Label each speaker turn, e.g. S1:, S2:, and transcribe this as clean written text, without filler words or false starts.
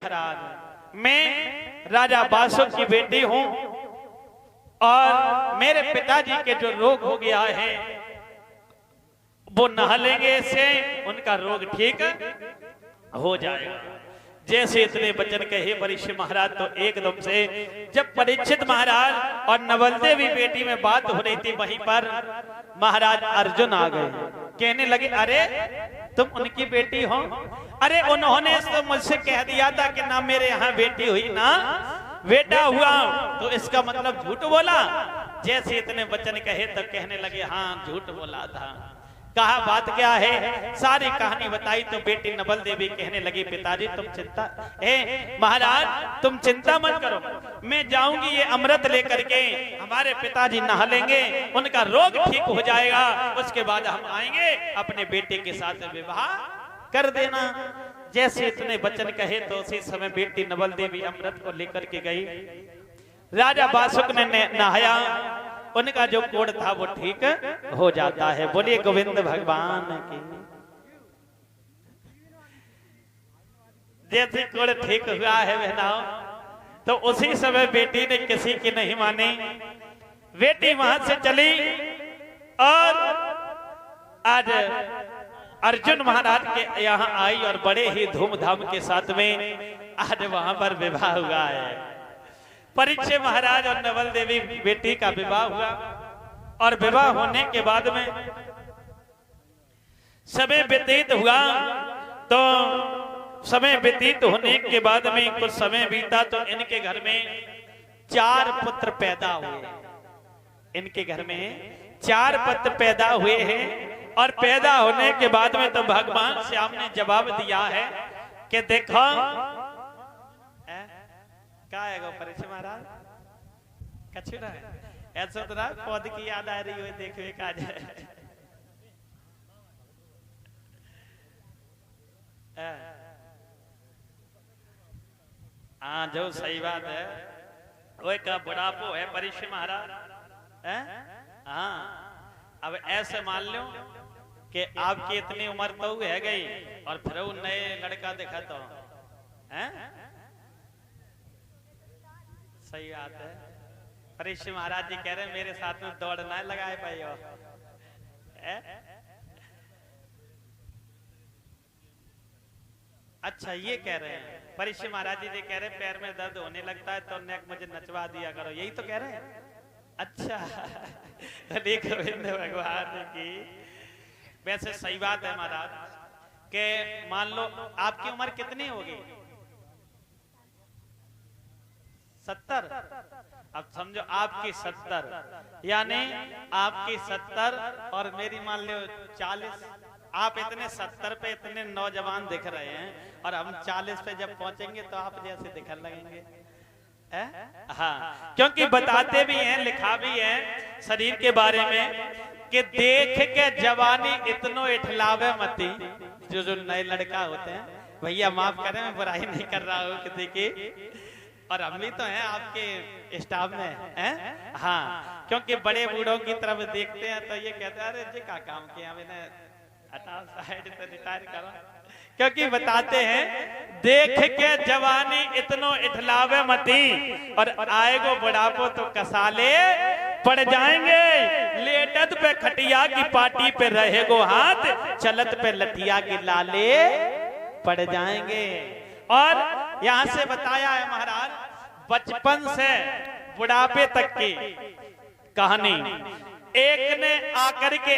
S1: महाराज, मैं राजा बासुक की बेटी हूं और मेरे पिताजी के जो रोग हो गया है वो नहा लेंगे, इससे उनका रोग ठीक हो जाएगा। जैसे इतने वचन कहे परीक्षित महाराज तो एकदम से जब परीक्षित महाराज और नवल देवी बेटी में बात हो रही थी, वहीं पर महाराज अर्जुन आ गए। कहने लगे, अरे तुम उनकी बेटी हो? अरे उन्होंने तो मुझसे कह दिया था कि ना मेरे यहाँ बेटी हुई ना बेटा हुआ, तो इसका मतलब झूठ बोला। जैसे इतने वचन कहे तो कहने लगे, हाँ झूठ बोला था। कहा बात क्या है, सारी कहानी बताई तो बेटी नवल देवी कहने लगी, पिताजी तुम चिंता महाराज तुम चिंता मत करो, मैं जाऊंगी ये अमृत लेकर के, हमारे पिताजी नहा लेंगे, उनका रोग ठीक हो जाएगा, उसके बाद हम आएंगे, अपने बेटे के साथ विवाह कर देना। जैसे इतने वचन कहे तो उसी समय बेटी नवल देवी अमृत को लेकर के गई। राजा बासुक ने नहाया, उनका जो कोढ़ था वो ठीक हो जाता है। बोलिए गोविंद भगवान की। जैसे कोढ़ ठीक हुआ है बहनाओ, तो उसी समय बेटी ने किसी की नहीं मानी, बेटी वहां से चली और आज अर्जुन महाराज के यहाँ आई और बड़े ही धूमधाम के साथ में आज वहां पर विवाह हुआ है। परीक्षित महाराज और नवल देवी बेटी का विवाह हुआ और विवाह होने के बाद में समय व्यतीत हुआ, तो समय व्यतीत होने के बाद में कुछ समय बीता तो इनके घर में 4 पुत्र पैदा हुए। इनके घर में 4 पुत्र पैदा हुए हैं और पैदा होने के बाद में तो भगवान श्याम ने जवाब दिया है कि देखो क्या है गो परीक्षित महाराज, कछु ना ऐसा तो ना पौध की याद आ रही हो, देखो एक आ जाए। हाँ जो सही बात है, वो का बुढ़ापो है परीक्षित महाराज। हाँ अब ऐसे मान लो कि आपकी इतनी उम्र तो है गई और फिर वो नए लड़का देखा तो सही बात है। परीक्षित महाराज जी कह रहे हैं मेरे साथ में दौड़ना लगाए भाई हो। अच्छा ये कह रहे हैं परीक्षित महाराज जी कह रहे हैं पैर में दर्द होने लगता है तो नेक मुझे नचवा दिया करो, यही तो कह रहे हैं। अच्छा गोविंद भगवान की। वैसे सही बात है महाराज के मान लो आपकी उम्र कितनी होगी? 70। अब समझो आपकी 70 यानी आपकी 70 और मेरी मान लो 40। आप इतने 70 पे इतने नौजवान दिख रहे हैं और हम 40 पे जब पहुंचेंगे तो आप जैसे दिखने लगेंगे। हाँ क्योंकि बताते भी हैं, लिखा भी है शरीर के बारे में कि देख के जवानी इतनो इठलावे मती। जो नए लड़का होते हैं, भैया माफ करें मैं बुराई नहीं कर रहा हूँ किसी की, और हम भी तो हैं आपके स्टाफ में हैं। हाँ क्योंकि बड़े बूढ़ों की तरफ देखते हैं तो ये कहते हैं अरे जी का काम किया मैंने, हटाओ साइड से रिटायर करो। क्योंकि बताते हैं देख के जवानी इतनो इठलावे मती और आएगो बुढ़ापो तो कसाले पड़ जाएंगे। लेटत पे खटिया की पाटी पे रहेगो हाथ, चलत पे लठिया की लाले पड़ जाएंगे। और यहाँ से बताया है महाराज बचपन से बुढ़ापे तक की कहानी। एक ने आकर के